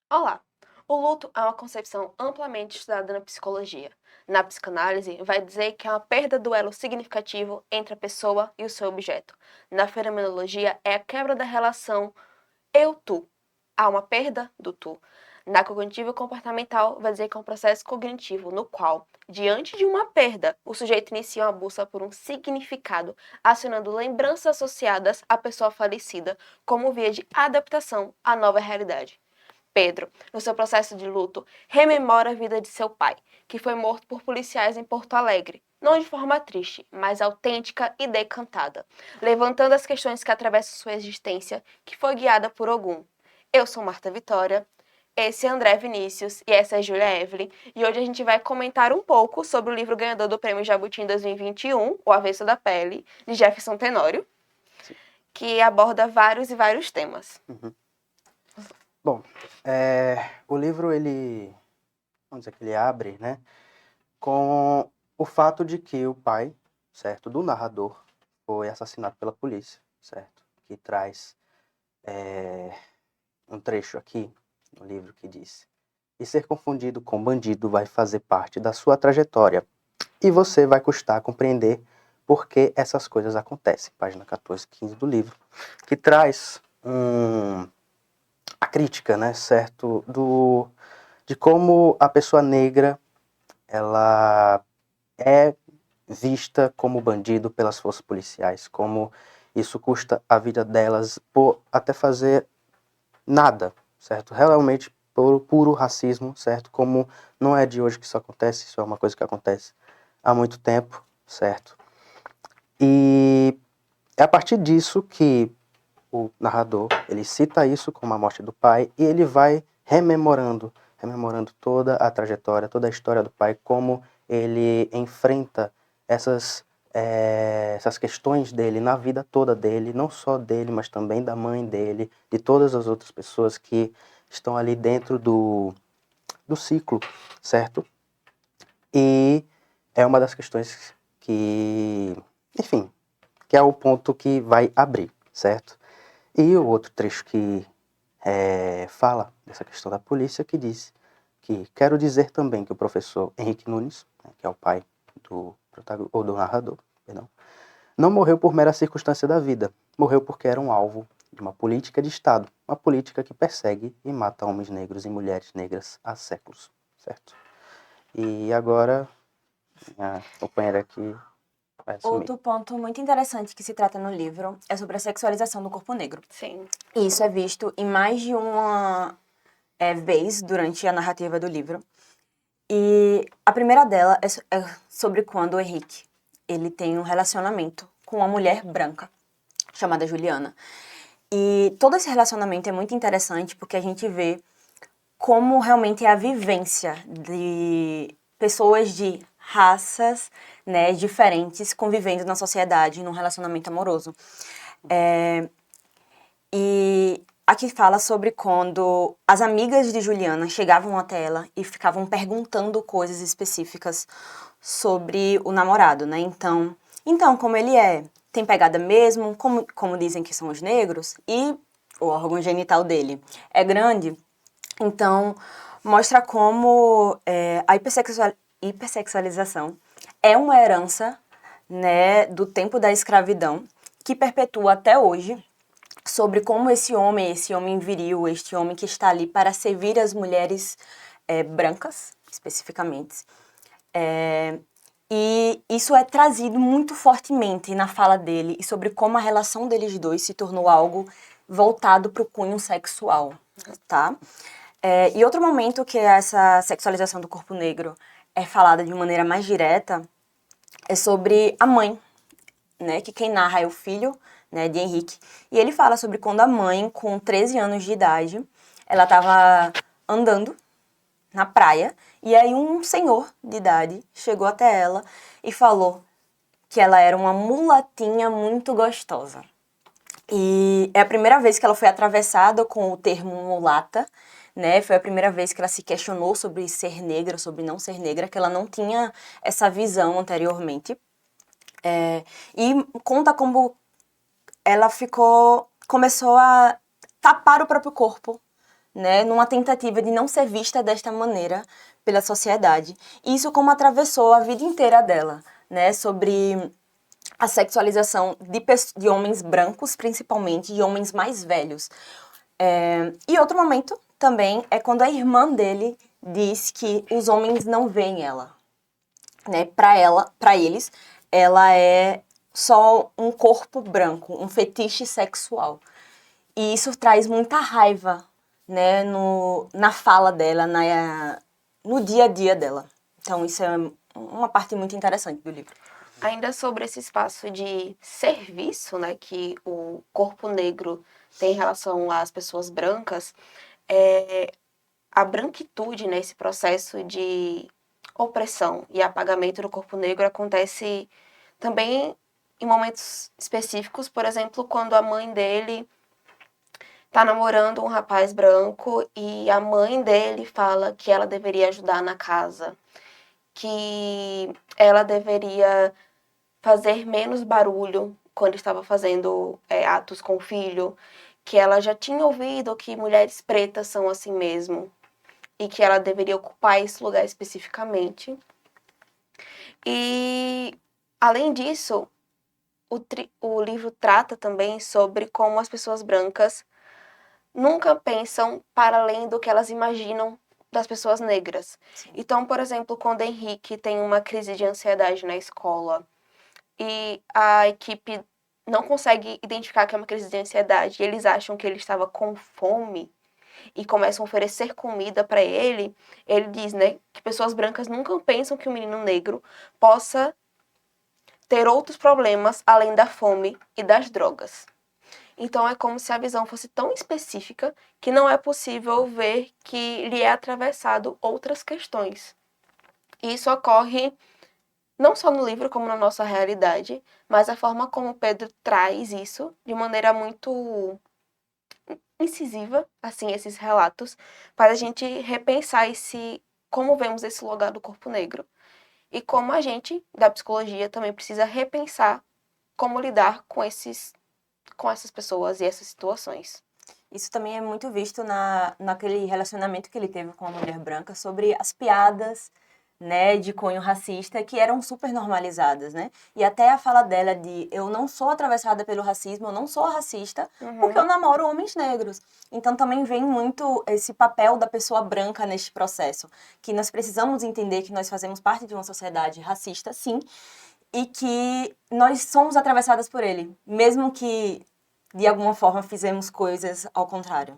Olá! O luto é uma concepção amplamente estudada na psicologia. Na psicanálise, vai dizer que é uma perda do elo significativo entre a pessoa e o seu objeto. Na fenomenologia, é a quebra da relação eu-tu. Há uma perda do tu. Na cognitivo-comportamental, vai dizer que é um processo cognitivo no qual, diante de uma perda, o sujeito inicia uma busca por um significado, acionando lembranças associadas à pessoa falecida como via de adaptação à nova realidade. Pedro, no seu processo de luto, rememora a vida de seu pai, que foi morto por policiais em Porto Alegre, não de forma triste, mas autêntica e decantada, levantando as questões que atravessam sua existência, que foi guiada por Ogum. Eu sou Marta Vitória, esse é André Vinícius e essa é Júlia Evelyn, e hoje a gente vai comentar um pouco sobre o livro ganhador do Prêmio Jabuti em 2021, O Avesso da Pele, de Jefferson Tenório, Sim. que aborda vários e vários temas. Uhum. Bom, o livro, vamos dizer que ele abre, né, com o fato de que o pai, certo, do narrador foi assassinado pela polícia, certo, que traz um trecho aqui no livro que diz: "E ser confundido com bandido vai fazer parte da sua trajetória, e você vai custar a compreender por que essas coisas acontecem." Página 14, 15 do livro, que traz a crítica, né, certo, de como a pessoa negra ela é vista como bandido pelas forças policiais, como isso custa a vida delas por até fazer nada, certo? Realmente por puro racismo, certo? Como não é de hoje que isso acontece, isso é uma coisa que acontece há muito tempo, certo? E é a partir disso que o narrador, ele cita isso como a morte do pai e ele vai rememorando toda a trajetória, toda a história do pai, como ele enfrenta essas questões dele na vida toda dele, não só dele, mas também da mãe dele, de todas as outras pessoas que estão ali dentro do ciclo, certo? E é uma das questões que, enfim, que é o ponto que vai abrir, certo? E o outro trecho que fala dessa questão da polícia, que diz que quero dizer também que o professor Henrique Nunes, né, que é o pai ou do narrador, perdão, não morreu por mera circunstância da vida, morreu porque era um alvo de uma política de Estado, uma política que persegue e mata homens negros e mulheres negras há séculos, certo? E agora, minha companheira aqui vai assumir. Outro ponto muito interessante que se trata no livro é sobre a sexualização do corpo negro. Sim. E isso é visto em mais de uma vez durante a narrativa do livro. E a primeira dela é sobre quando o Henrique ele tem um relacionamento com uma mulher branca chamada Juliana. E todo esse relacionamento é muito interessante porque a gente vê como realmente é a vivência de pessoas de raças, né, diferentes convivendo na sociedade, num relacionamento amoroso. E aqui fala sobre quando as amigas de Juliana chegavam até ela e ficavam perguntando coisas específicas sobre o namorado, né? Então como ele é? Tem pegada mesmo? Como dizem que são os negros? E o órgão genital dele é grande? Então, mostra como a hipersexualização é uma herança, né, do tempo da escravidão, que perpetua até hoje, sobre como esse homem viril, este homem que está ali para servir as mulheres brancas, especificamente. E isso é trazido muito fortemente na fala dele e sobre como a relação deles dois se tornou algo voltado para o cunho sexual, tá? E outro momento que essa sexualização do corpo negro é falada de maneira mais direta é sobre a mãe, né? Que quem narra é o filho, né, de Henrique. E ele fala sobre quando a mãe, com 13 anos de idade, ela estava andando na praia e aí um senhor de idade chegou até ela e falou que ela era uma mulatinha muito gostosa. E é a primeira vez que ela foi atravessada com o termo mulata, né? Foi a primeira vez que ela se questionou sobre ser negra, sobre não ser negra, que ela não tinha essa visão anteriormente. E conta como ela começou a tapar o próprio corpo, né, numa tentativa de não ser vista desta maneira pela sociedade. Isso como atravessou a vida inteira dela, né, sobre a sexualização de homens brancos, principalmente, e homens mais velhos. E outro momento também é quando a irmã dele diz que os homens não veem ela, né? Para eles, ela é só um corpo branco, um fetiche sexual. E isso traz muita raiva, né, na fala dela, no dia a dia dela. Então isso é uma parte muito interessante do livro. Ainda sobre esse espaço de serviço, né, que o corpo negro tem em relação às pessoas brancas, a branquitude nesse processo de opressão e apagamento do corpo negro acontece também em momentos específicos, por exemplo, quando a mãe dele tá namorando um rapaz branco e a mãe dele fala que ela deveria ajudar na casa, que ela deveria fazer menos barulho quando estava fazendo atos com o filho, que ela já tinha ouvido que mulheres pretas são assim mesmo e que ela deveria ocupar esse lugar especificamente. E, além disso, o livro trata também sobre como as pessoas brancas nunca pensam para além do que elas imaginam das pessoas negras. Sim. Então, por exemplo, quando Henrique tem uma crise de ansiedade na escola e a equipe não consegue identificar que é uma crise de ansiedade e eles acham que ele estava com fome e começam a oferecer comida para ele, ele diz, né, que pessoas brancas nunca pensam que um menino negro possa ter outros problemas além da fome e das drogas. Então é como se a visão fosse tão específica que não é possível ver que lhe é atravessado outras questões. E isso ocorre não só no livro, como na nossa realidade, mas a forma como Pedro traz isso de maneira muito incisiva, assim, esses relatos, para a gente repensar como vemos esse lugar do corpo negro e como a gente, da psicologia, também precisa repensar como lidar com essas pessoas e essas situações. Isso também é muito visto naquele relacionamento que ele teve com a mulher branca sobre as piadas, né, de cunho racista que eram super normalizadas, né? E até a fala dela de eu não sou atravessada pelo racismo, eu não sou racista, porque eu namoro homens negros. Então também vem muito esse papel da pessoa branca neste processo, que nós precisamos entender que nós fazemos parte de uma sociedade racista, sim, e que nós somos atravessadas por ele, mesmo que de alguma forma fizemos coisas ao contrário.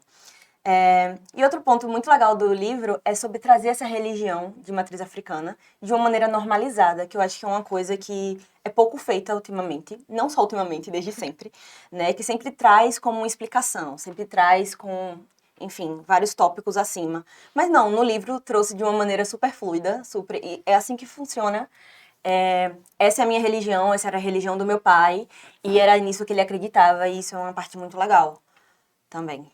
E outro ponto muito legal do livro é sobre trazer essa religião de matriz africana de uma maneira normalizada, que eu acho que é uma coisa que é pouco feita ultimamente, não só ultimamente, desde sempre, né? Que sempre traz como uma explicação, sempre traz com, enfim, vários tópicos acima. Mas não, no livro trouxe de uma maneira super fluida, e é assim que funciona. Essa é a minha religião, essa era a religião do meu pai, e era nisso que ele acreditava, e isso é uma parte muito legal também.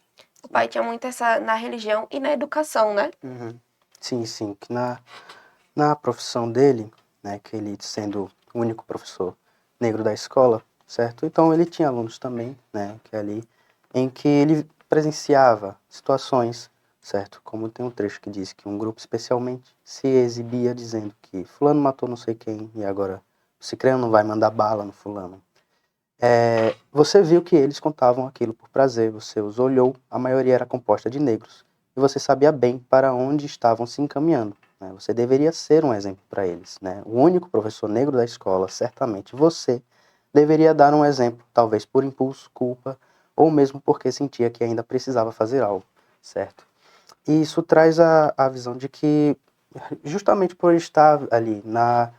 O pai tinha muito essa na religião e na educação, né? Uhum. Sim, sim. Que na profissão dele, né, que ele sendo o único professor negro da escola, certo? Então ele tinha alunos também, né, que ali, em que ele presenciava situações, certo? Como tem um trecho que diz que um grupo especialmente se exibia dizendo que fulano matou não sei quem e agora o cicrano não vai mandar bala no fulano. Você viu que eles contavam aquilo por prazer, você os olhou, a maioria era composta de negros, e você sabia bem para onde estavam se encaminhando. Né? Você deveria ser um exemplo para eles. Né? O único professor negro da escola, certamente você, deveria dar um exemplo, talvez por impulso, culpa, ou mesmo porque sentia que ainda precisava fazer algo, certo? E isso traz a visão de que, justamente por estar ali na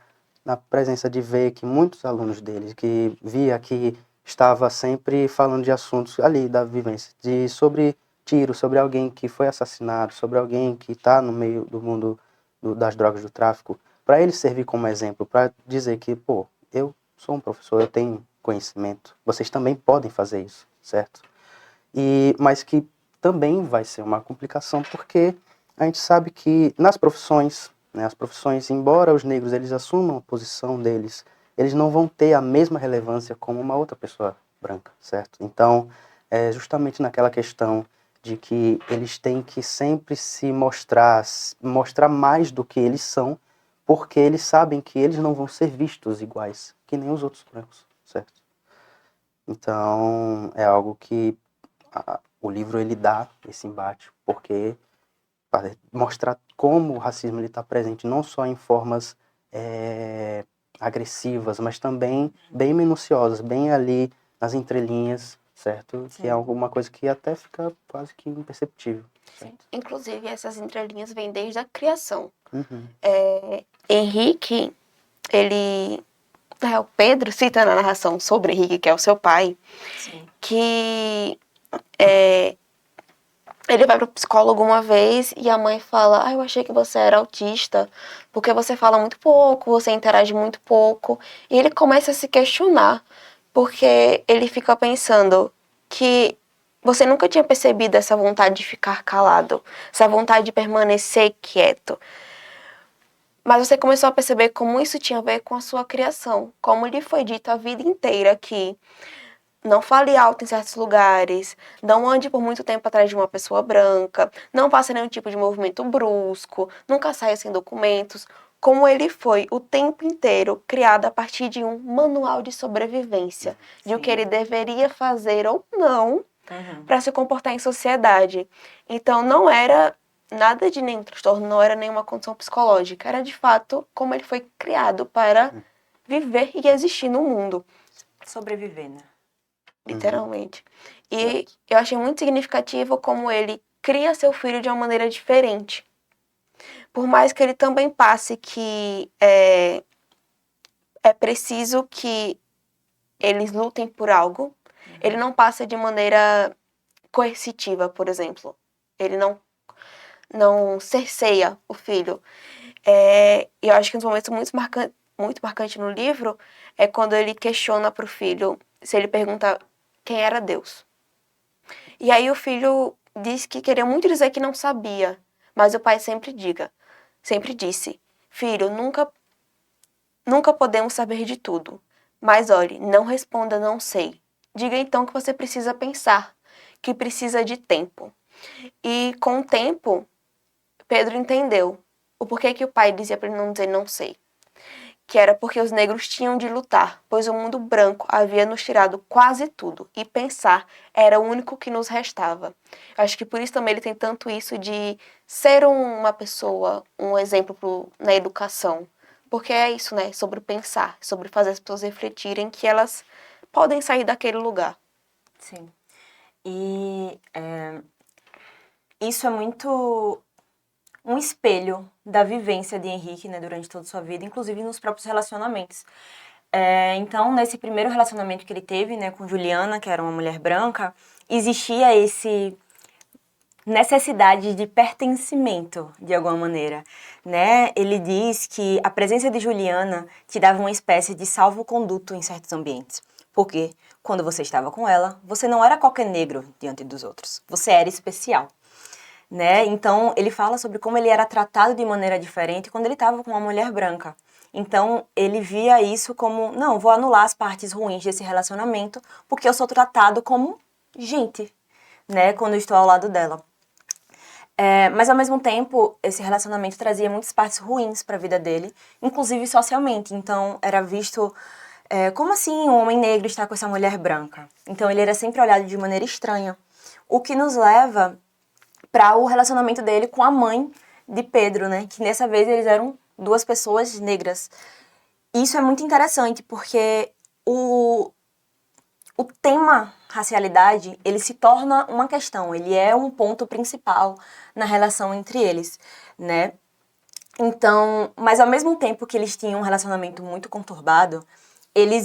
presença de ver que muitos alunos deles, que via que estava sempre falando de assuntos ali da vivência, sobre tiro, sobre alguém que foi assassinado, sobre alguém que está no meio do mundo das drogas do tráfico, para ele servir como exemplo, para dizer que, pô, eu sou um professor, eu tenho conhecimento, vocês também podem fazer isso, certo? Mas que também vai ser uma complicação porque a gente sabe que nas profissões, né, as profissões, embora os negros eles assumam a posição deles, eles não vão ter a mesma relevância como uma outra pessoa branca, certo? Então, é justamente naquela questão de que eles têm que sempre se mostrar mais do que eles são, porque eles sabem que eles não vão ser vistos iguais que nem os outros brancos, certo? Então, é algo que o livro ele dá esse embate, porque para mostrar como o racismo está presente não só em formas agressivas, mas também bem minuciosas, bem ali nas entrelinhas, certo? Sim. Que é alguma coisa que até fica quase que imperceptível. Certo? Inclusive, essas entrelinhas vêm desde a criação. Uhum. Henrique, ele... o Pedro cita na narração sobre Henrique, que é o seu pai, Sim. que ele vai pro psicólogo uma vez e a mãe fala: eu achei que você era autista, porque você fala muito pouco, você interage muito pouco. E ele começa a se questionar, porque ele fica pensando que você nunca tinha percebido essa vontade de ficar calado, essa vontade de permanecer quieto. Mas você começou a perceber como isso tinha a ver com a sua criação, como lhe foi dito a vida inteira que não fale alto em certos lugares, não ande por muito tempo atrás de uma pessoa branca, não faça nenhum tipo de movimento brusco, nunca saia sem documentos, como ele foi o tempo inteiro criado a partir de um manual de sobrevivência, de o que ele deveria fazer ou não para se comportar em sociedade. Então não era nada de nenhum transtorno, não era nenhuma condição psicológica, era de fato como ele foi criado para viver e existir no mundo. Sobreviver, né? Literalmente. E eu achei muito significativo como ele cria seu filho de uma maneira diferente. Por mais que ele também passe que é preciso que eles lutem por algo, ele não passa de maneira coercitiva, por exemplo. Ele não cerceia o filho. E eu acho que um dos momentos muito marcantes no livro é quando ele questiona pro filho, se ele pergunta quem era Deus. E aí o filho diz que queria muito dizer que não sabia, mas o pai sempre disse: filho, nunca podemos saber de tudo. Mas olhe, não responda não sei. Diga então que você precisa pensar, que precisa de tempo. E com o tempo, Pedro entendeu o porquê que o pai dizia para ele não dizer não sei. Que era porque os negros tinham de lutar, pois o mundo branco havia nos tirado quase tudo, e pensar era o único que nos restava. Acho que por isso também ele tem tanto isso de ser uma pessoa, um exemplo na educação. Porque é isso, né? Sobre pensar, sobre fazer as pessoas refletirem que elas podem sair daquele lugar. Sim. E isso é muito um espelho da vivência de Henrique, né, durante toda a sua vida, inclusive nos próprios relacionamentos. Então, nesse primeiro relacionamento que ele teve, né, com Juliana, que era uma mulher branca, existia esse necessidade de pertencimento, de alguma maneira, né? Ele diz que a presença de Juliana te dava uma espécie de salvo-conduto em certos ambientes. Porque quando você estava com ela, você não era qualquer negro diante dos outros. Você era especial. Né? Então, ele fala sobre como ele era tratado de maneira diferente quando ele estava com uma mulher branca. Então, ele via isso como, não, vou anular as partes ruins desse relacionamento porque eu sou tratado como gente, né, quando eu estou ao lado dela. Mas, ao mesmo tempo, esse relacionamento trazia muitas partes ruins para a vida dele, inclusive socialmente. Então, era visto... como assim um homem negro está com essa mulher branca? Então, ele era sempre olhado de maneira estranha. O que nos leva para o relacionamento dele com a mãe de Pedro, né? Que dessa vez eles eram duas pessoas negras. Isso é muito interessante, porque o tema racialidade, ele se torna uma questão, ele é um ponto principal na relação entre eles, né? Então, mas ao mesmo tempo que eles tinham um relacionamento muito conturbado, ele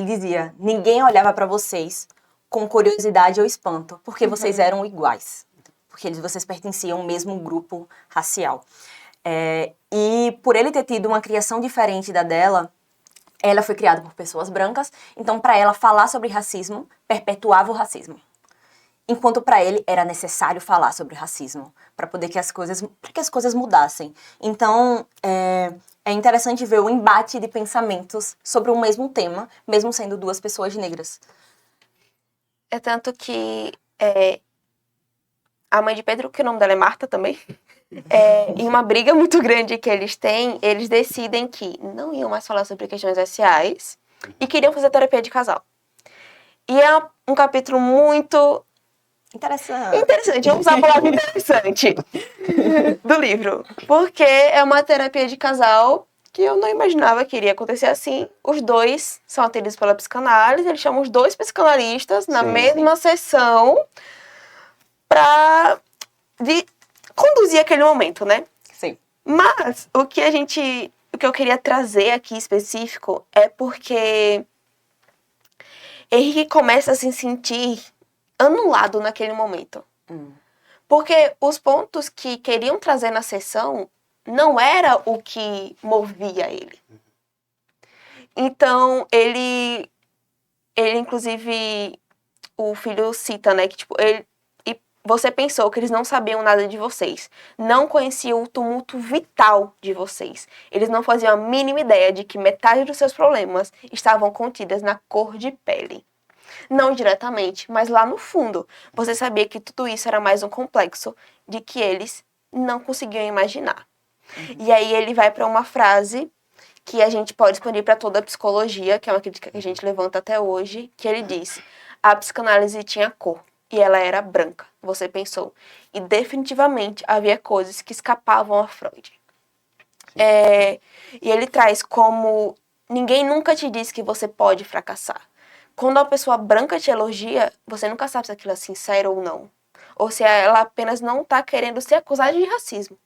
dizia, ninguém olhava para vocês com curiosidade ou espanto, porque vocês eram iguais. Porque vocês pertenciam ao mesmo grupo racial. E por ele ter tido uma criação diferente da dela, ela foi criada por pessoas brancas, então para ela falar sobre racismo perpetuava o racismo. Enquanto para ele era necessário falar sobre racismo, para poder que as coisas mudassem. Então, é interessante ver o embate de pensamentos sobre o mesmo tema, mesmo sendo duas pessoas negras. É tanto que a mãe de Pedro, que o nome dela é Marta também, em uma briga muito grande que eles têm, eles decidem que não iam mais falar sobre questões raciais e queriam fazer terapia de casal. E é um capítulo muito interessante, vamos usar a palavra interessante do livro. Porque é uma terapia de casal que eu não imaginava que iria acontecer assim. Os dois são atendidos pela psicanálise, eles chamam os dois psicanalistas na mesma sessão para conduzir aquele momento, né? Sim. Mas o que eu queria trazer aqui específico é porque Henrique começa a se sentir anulado naquele momento. Porque os pontos que queriam trazer na sessão não era o que movia ele. Então, ele inclusive, o filho cita, né, que tipo, você pensou que eles não sabiam nada de vocês, não conheciam o tumulto vital de vocês. Eles não faziam a mínima ideia de que metade dos seus problemas estavam contidas na cor de pele. Não diretamente, mas lá no fundo, você sabia que tudo isso era mais um complexo de que eles não conseguiam imaginar. E aí ele vai para uma frase que a gente pode expandir para toda a psicologia, que é uma crítica que a gente levanta até hoje, que ele diz: a psicanálise tinha cor e ela era branca, você pensou. E definitivamente havia coisas que escapavam a Freud. E ele traz como ninguém nunca te disse que você pode fracassar. Quando uma pessoa branca te elogia, você nunca sabe se aquilo é sincero ou não. Ou se ela apenas não está querendo ser acusada de racismo.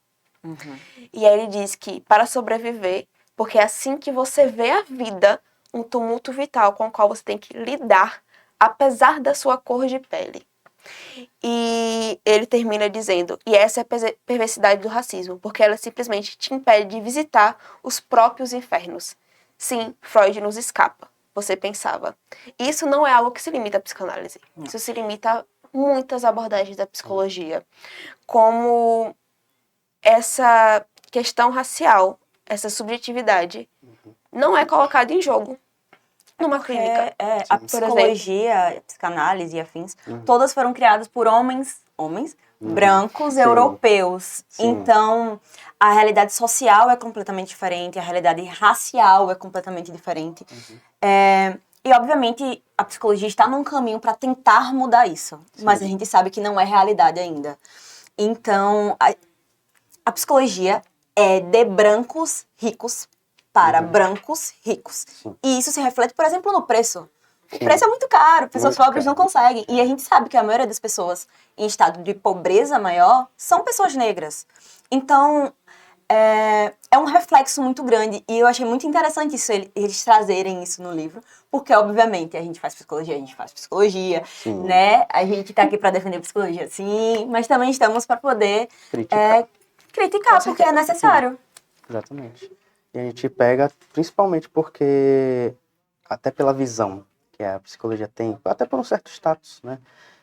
E aí ele diz que para sobreviver, porque é assim que você vê a vida, um tumulto vital com o qual você tem que lidar, apesar da sua cor de pele. E ele termina dizendo, e essa é a perversidade do racismo, porque ela simplesmente te impede de visitar os próprios infernos. Sim, Freud nos escapa, você pensava. Isso não é algo que se limita à psicanálise. Isso se limita a muitas abordagens da psicologia. Como essa questão racial, essa subjetividade, não é colocada em jogo numa clínica. A psicologia, a psicanálise e afins, todas foram criadas por homens brancos europeus. Então, a realidade social é completamente diferente, a realidade racial é completamente diferente. E, obviamente, a psicologia está num caminho para tentar mudar isso, mas a gente sabe que não é realidade ainda. Então, a psicologia é de brancos ricos para brancos ricos. E isso se reflete, por exemplo, no preço. O preço é muito caro, pessoas pobres não conseguem. E a gente sabe que a maioria das pessoas em estado de pobreza maior são pessoas negras. Então, é um reflexo muito grande. E eu achei muito interessante isso, eles trazerem isso no livro. Porque, obviamente, a gente faz psicologia, né? A gente tá aqui para defender psicologia, sim. Mas também estamos para poder criticar, porque é necessário. Exatamente. E a gente pega, principalmente porque, até pela visão que a psicologia tem, até por um certo status, né?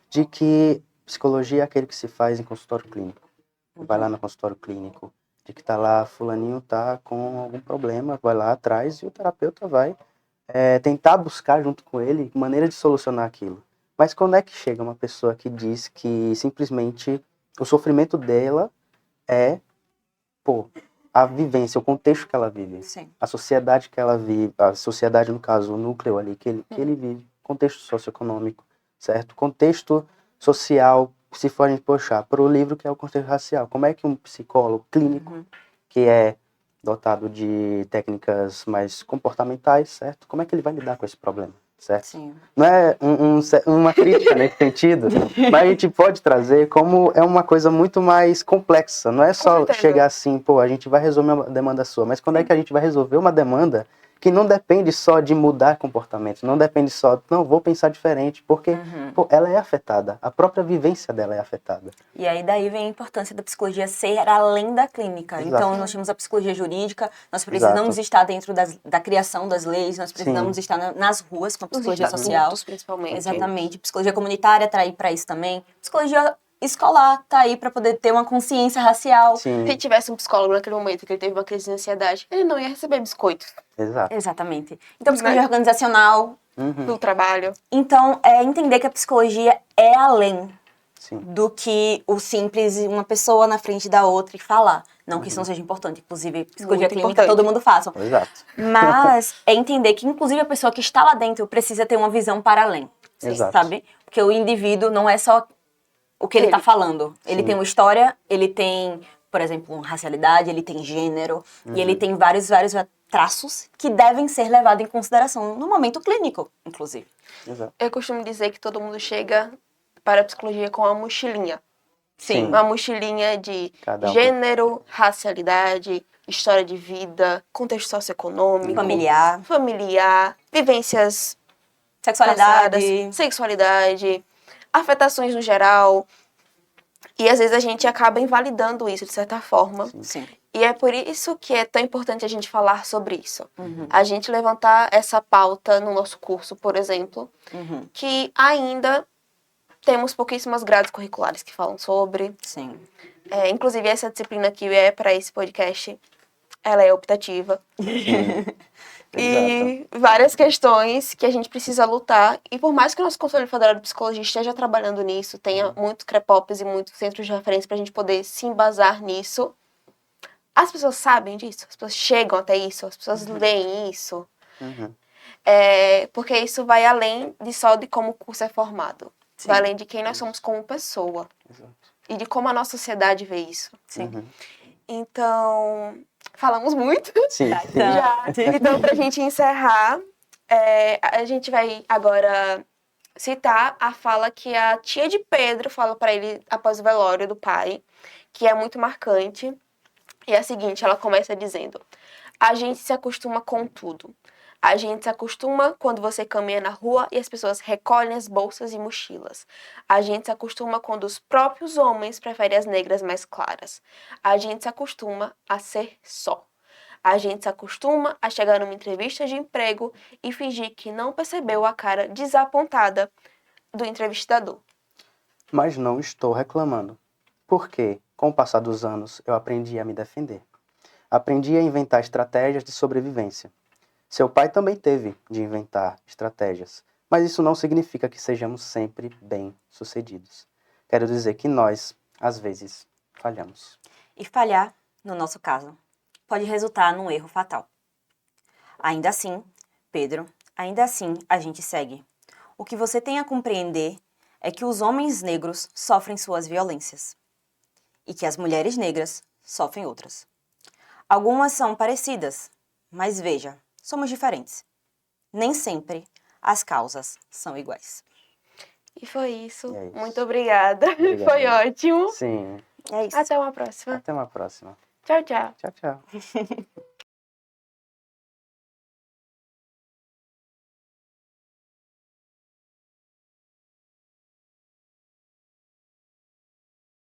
De que psicologia é aquele que se faz em consultório clínico. Vai lá no consultório clínico, de que tá lá, fulaninho tá com algum problema, vai lá atrás e o terapeuta vai tentar buscar junto com ele maneira de solucionar aquilo. Mas quando é que chega uma pessoa que diz que simplesmente o sofrimento dela é, a vivência, o contexto que ela vive, a sociedade que ela vive, a sociedade, no caso, o núcleo ali que ele vive, contexto socioeconômico, certo? Contexto social, se for a gente puxar para o livro que é o contexto racial. Como é que um psicólogo clínico, que é dotado de técnicas mais comportamentais, certo? Como é que ele vai lidar com esse problema, certo? Sim. Não é uma crítica nesse sentido, mas a gente pode trazer como é uma coisa muito mais complexa. Não é só chegar assim, a gente vai resolver uma demanda sua, mas quando é que a gente vai resolver uma demanda que não depende só de mudar comportamento, não depende só, não, vou pensar diferente, porque ela é afetada, a própria vivência dela é afetada. E aí daí vem a importância da psicologia ser além da clínica. Exato. Então nós temos a psicologia jurídica, nós precisamos estar dentro da criação das leis, nós precisamos estar nas ruas com a psicologia social. Adultos, principalmente. Exatamente. Psicologia comunitária está aí para isso também. Psicologia escolar tá aí para poder ter uma consciência racial. Sim. Se tivesse um psicólogo naquele momento que ele teve uma crise de ansiedade, ele não ia receber biscoitos. Exato. Exatamente. Então, psicologia organizacional. Do trabalho. Então, é entender que a psicologia é além. Sim. do que o simples uma pessoa na frente da outra e falar. Não que isso não seja importante, inclusive, psicologia Muito clínica importante. todo mundo faça. Exato. Mas é entender que, inclusive, a pessoa que está lá dentro precisa ter uma visão para além. Exato. Sabe? Porque o indivíduo não é só o que ele está falando. Ele Sim. tem uma história, ele tem, por exemplo, racialidade, ele tem gênero, e ele tem vários traços que devem ser levados em consideração no momento clínico, inclusive. Exato. Eu costumo dizer que todo mundo chega para a psicologia com uma mochilinha. Sim. Uma mochilinha de Cada um gênero, racialidade, história de vida, contexto socioeconômico, Familiar, vivências sexualidade. passadas, sexualidade, afetações no geral. E às vezes a gente acaba invalidando isso de certa forma. Sim. E é por isso que é tão importante a gente falar sobre isso. A gente levantar essa pauta no nosso curso, por exemplo, que ainda temos pouquíssimas grades curriculares que falam sobre. Sim. Inclusive, essa disciplina que é para esse podcast, ela é optativa. E várias questões que a gente precisa lutar. E por mais que o nosso Conselho Federal de Psicologia esteja trabalhando nisso, tenha muitos CREPOPs e muitos centros de referência para a gente poder se embasar nisso, as pessoas sabem disso, as pessoas chegam até isso, as pessoas leem isso. Porque isso vai além de só de como o curso é formado. Sim. Vai além de quem nós somos como pessoa. Exato. E de como a nossa sociedade vê isso. Sim. Então, falamos muito. Sim. Já. Então, pra gente encerrar, a gente vai agora citar a fala que a tia de Pedro fala pra ele após o velório do pai, que é muito marcante. E é a seguinte, ela começa dizendo: a gente se acostuma com tudo. A gente se acostuma quando você caminha na rua e as pessoas recolhem as bolsas e mochilas. A gente se acostuma quando os próprios homens preferem as negras mais claras. A gente se acostuma a ser só. A gente se acostuma a chegar numa entrevista de emprego e fingir que não percebeu a cara desapontada do entrevistador. Mas não estou reclamando. Porque, com o passar dos anos, eu aprendi a me defender. Aprendi a inventar estratégias de sobrevivência. Seu pai também teve de inventar estratégias, mas isso não significa que sejamos sempre bem-sucedidos. Quero dizer que nós, às vezes, falhamos. E falhar, no nosso caso, pode resultar num erro fatal. Ainda assim, Pedro, ainda assim a gente segue. O que você tem a compreender é que os homens negros sofrem suas violências e que as mulheres negras sofrem outras. Algumas são parecidas, mas veja, somos diferentes. Nem sempre as causas são iguais. E foi isso. É isso. Muito obrigada. Obrigado. Foi ótimo. Sim. É isso. Até uma próxima. Até uma próxima. Tchau, tchau. Tchau, tchau.